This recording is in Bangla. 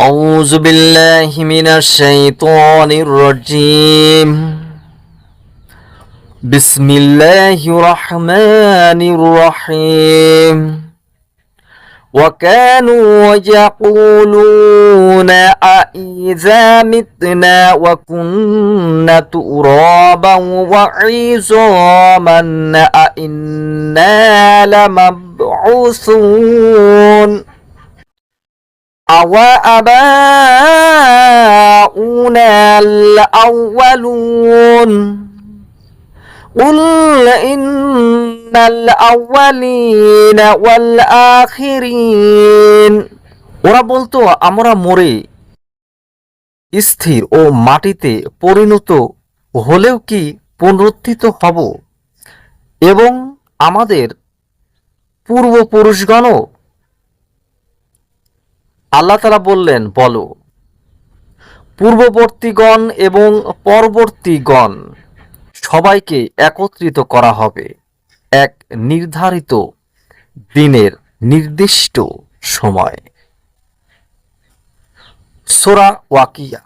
أعوذ بالله من الشيطان الرجيم بسم الله الرحمن الرحيم وكانوا يقولون أإذا متنا وكنا ترابا وعظاما أإنا لمبعوثون أو آباؤنا الأولون قل إن الأولين والآخرين ওরা বলতো আমরা মরে স্থির ও মাটিতে পরিণত হলেও কি পুনরুত্থিত হব এবং আমাদের পূর্বপুরুষগণও। আল্লাহ তাআলা বললেন, বলো, পূর্ববর্তীগণ এবং পরবর্তীগণ সবাইকে একত্রিত করা হবে এক নির্ধারিত দিনের নির্দিষ্ট সময়। সূরা ওয়াকিয়া